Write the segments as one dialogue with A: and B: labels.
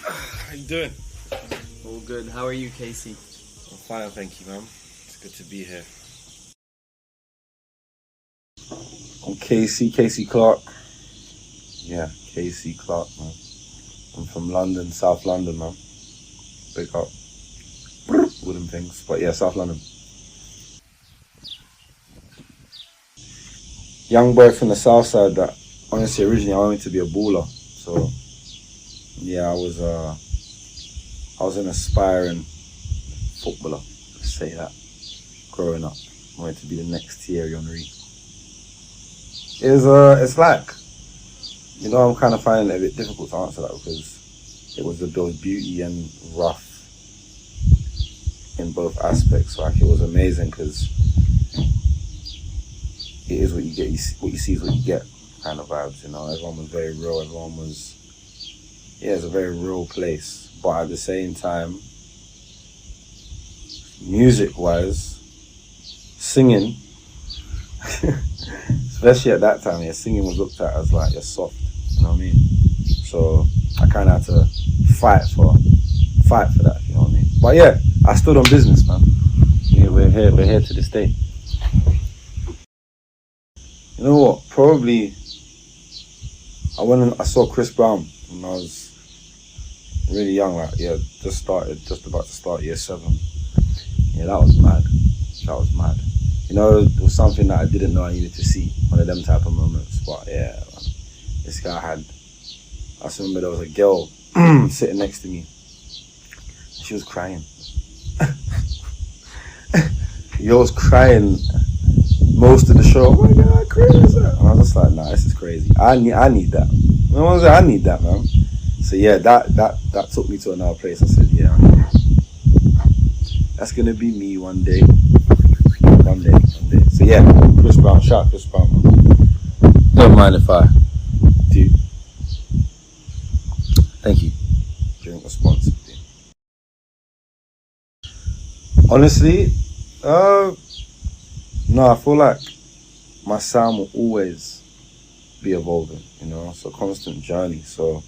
A: How you doing?
B: All good. How are you, Casey?
A: I'm fine, thank you, man. It's good to be here.
C: I'm Casey Clarke. Yeah, Casey Clarke, man. I'm from London, South London, man. Big up. Wooden things. But yeah, South London. Young boy from the south side that honestly originally I wanted to be a baller. So yeah, I was an aspiring footballer, let's say that. Growing up. I wanted to be the next Thierry Henry. It's like, I'm kind of finding it a bit difficult to answer that because there was beauty and rough in both aspects. Like, it was amazing because it is what you get, what you see is what you get kind of vibes, Everyone was very real, it's a very real place. But at the same time, music-wise, singing, especially at that time, singing was looked at as like you're soft, you know what I mean? So I kind of had to fight for that, you know what I mean? But yeah, I stood on business, man. Yeah, we're here to this day. You know what? Probably I went and I saw Chris Brown when I was really young, just about to start year 7. Yeah, that was mad. It was something that I didn't know I needed to see, one of them type of moments. But yeah, man, this guy I just remember there was a girl sitting next to me. She was crying. Yo was crying most of the show. Oh my God, Chris! And I was just like, nah, this is crazy. I need that. I need that, man. So yeah, that took me to another place. I said, yeah, that's gonna be me one day. So yeah, Chris Brown, shout out Chris Brown, man. Don't mind if I do. Thank you. Drink responsibly. Honestly, no, I feel like my sound will always be evolving, it's a constant journey. So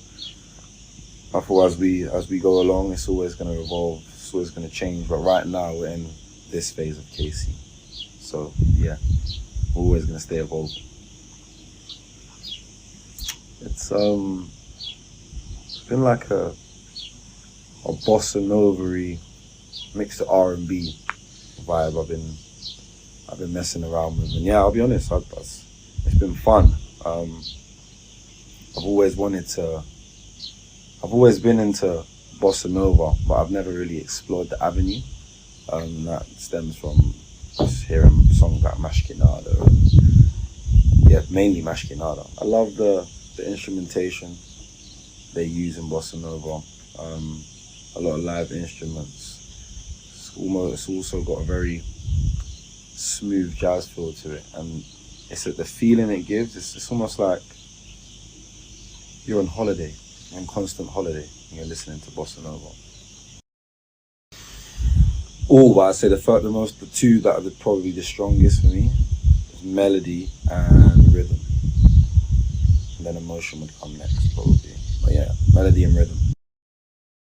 C: I thought as we go along, it's always going to evolve, it's always going to change. But right now we're in this phase of Casey. So yeah, we're always going to stay evolving. It's been like a bossa nova-y mixed to R&B vibe I've been messing around with, and yeah, I'll be honest, it's been fun. I've always been into bossa nova, but I've never really explored the avenue. That stems from just hearing songs like Mashkinada, and mainly Mashkinada. I love the instrumentation they use in bossa nova. A lot of live instruments. It's also got a very smooth jazz feel to it, and it's the feeling it gives. It's almost like you're on holiday, on constant holiday, and you're listening to bossa nova. But I'd say the two that are probably the strongest for me is melody and rhythm, and then emotion would come next probably. But yeah, melody and rhythm.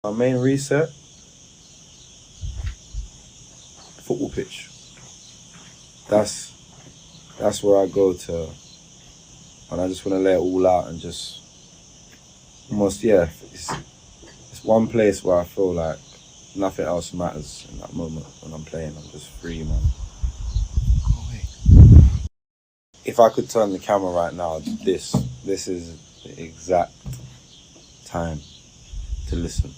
C: My main reset, football pitch. That's where I go to, and I just want to lay it all out and just almost, it's one place where I feel like nothing else matters in that moment when I'm playing. I'm just free, man. If I could turn the camera right now, this is the exact time to listen.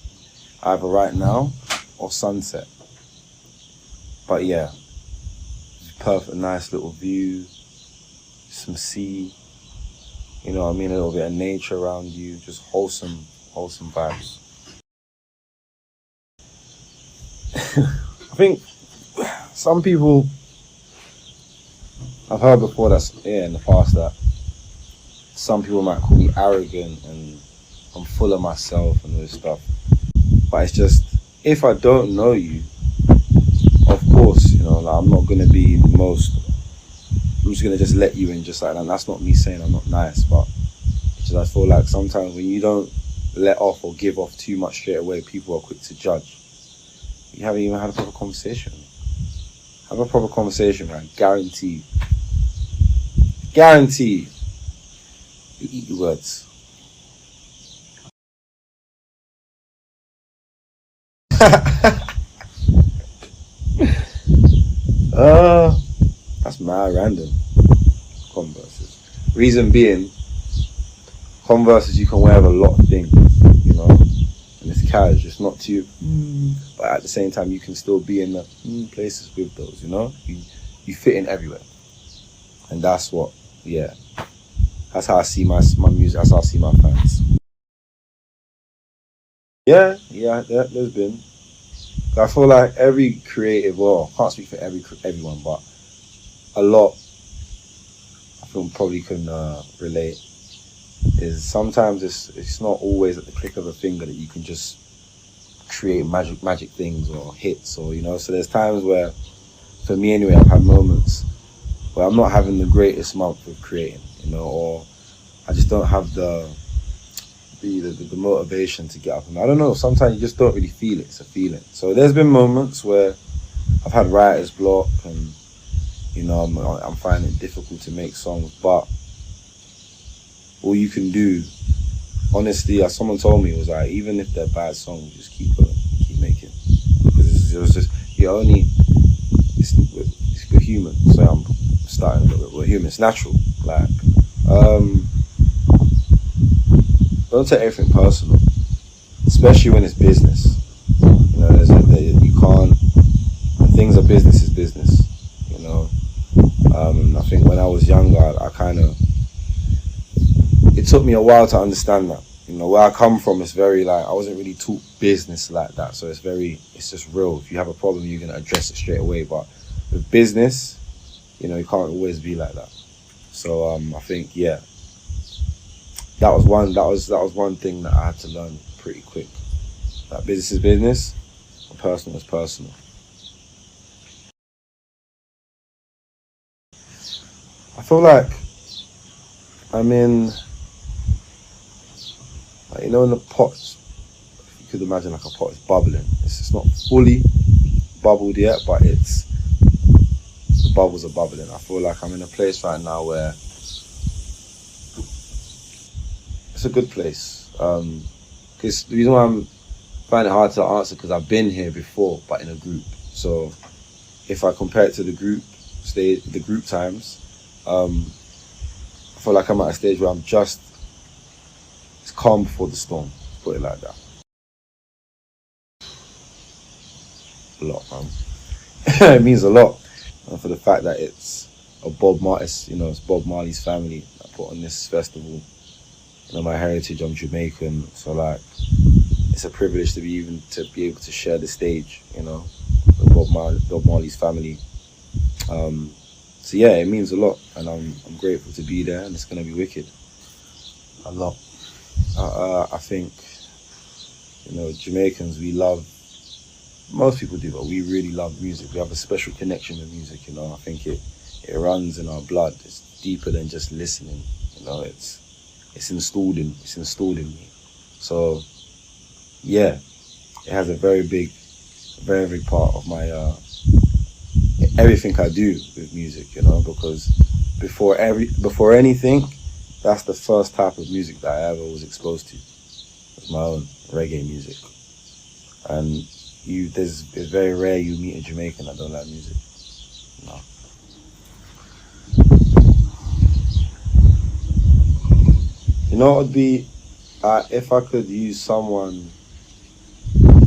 C: Either right now or sunset. But yeah, perfect, nice little view, some sea, a little bit of nature around you, just wholesome vibes. I think some people I've heard before in the past that some people might call me arrogant and I'm full of myself and all this stuff. But it's just, if I don't know you, of course, I'm not going to be the most, I'm just going to just let you in just like that. And that's not me saying I'm not nice, but it's just, I feel like sometimes when you don't let off or give off too much straight away, people are quick to judge. You haven't even had a proper conversation. Have a proper conversation, man. Guarantee. Guarantee. You eat your words. That's mad random. Converses. Reason being, Converses you can wear with a lot of things, you know, and it's cash, it's not too, but at the same time you can still be in the places with those, you know, you fit in everywhere, and that's what, yeah, that's how I see my music, that's how I see my fans. Yeah, there's been. I feel like every creative, well, I can't speak for everyone, but a lot, I feel probably can relate, is sometimes it's not always at the click of a finger that you can just create magic things or hits, or, you know, so there's times where, for me anyway, I've had moments where I'm not having the greatest month with creating, you know, or I just don't have the motivation to get up. And I don't know, sometimes you just don't really feel it. It's a feeling. So there's been moments where I've had writer's block, and, you know, I'm finding it difficult to make songs, but all you can do, honestly, as someone told me, was like, even if they're bad songs, just keep going, keep making, because it was just, we're human. So I'm starting a little bit, we're human, it's natural, like, don't take everything personal, especially when it's business. You know, you can't. When things are business is business. You know, I think when I was younger, I kind of. It took me a while to understand that. You know, where I come from, it's very like I wasn't really taught business like that. So it's just real. If you have a problem, you're gonna address it straight away. But with business, you know, you can't always be like that. So I think, yeah. That was one thing that I had to learn pretty quick. That business is business, and personal is personal. I feel like I'm in, like, you know, in the pot, if you could imagine like a pot is bubbling. It's not fully bubbled yet, but the bubbles are bubbling. I feel like I'm in a place right now where it's a good place, because the reason why I'm finding it hard to answer, because I've been here before, but in a group. So if I compare it to the group times, I feel like I'm at a stage where it's calm before the storm, put it like that. A lot, man. It means a lot, and for the fact that it's Bob Marley's family that put on this festival. You know, my heritage, I'm Jamaican, so like it's a privilege to be able to share the stage, you know, with Bob Marley's family. So yeah, it means a lot, and I'm grateful to be there, and it's gonna be wicked. A lot. I think, you know, Jamaicans, most people do, but we really love music. We have a special connection with music, you know. I think it runs in our blood. It's deeper than just listening, you know. It's installed in me. So yeah, it has a very big part of my everything I do with music, you know, because before anything, that's the first type of music that I ever was exposed to. It's my own reggae music. And it's very rare you meet a Jamaican that don't like music. No. You know what would be, if I could use someone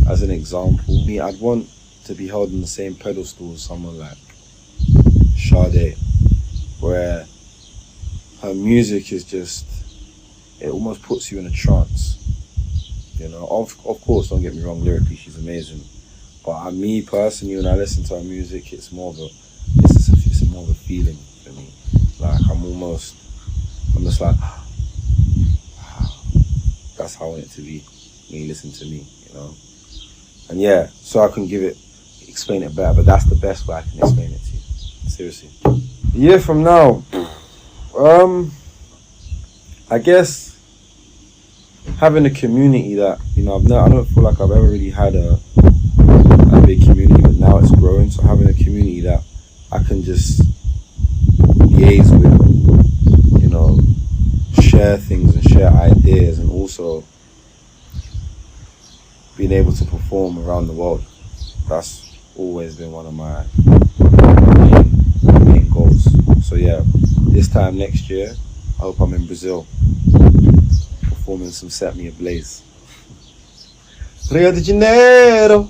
C: as an example, I'd want to be held in the same pedestal as someone like Sade, where her music is just, it almost puts you in a trance. You know, of course, don't get me wrong, lyrically she's amazing, but me personally, when I listen to her music, it's more of a feeling for me. Like I'm just like, that's how I want it to be when you listen to me, you know. And yeah, so I can explain it better, but that's the best way I can explain it to you. Seriously. A year from now, I guess having a community that, you know, I don't feel like I've ever really had a big community, but now it's growing. So having a community that I can just liaise with, you know, share things and share ideas, and also being able to perform around the world. That's always been one of my main goals. So yeah, this time next year, I hope I'm in Brazil performing some Set Me Ablaze. Rio de Janeiro.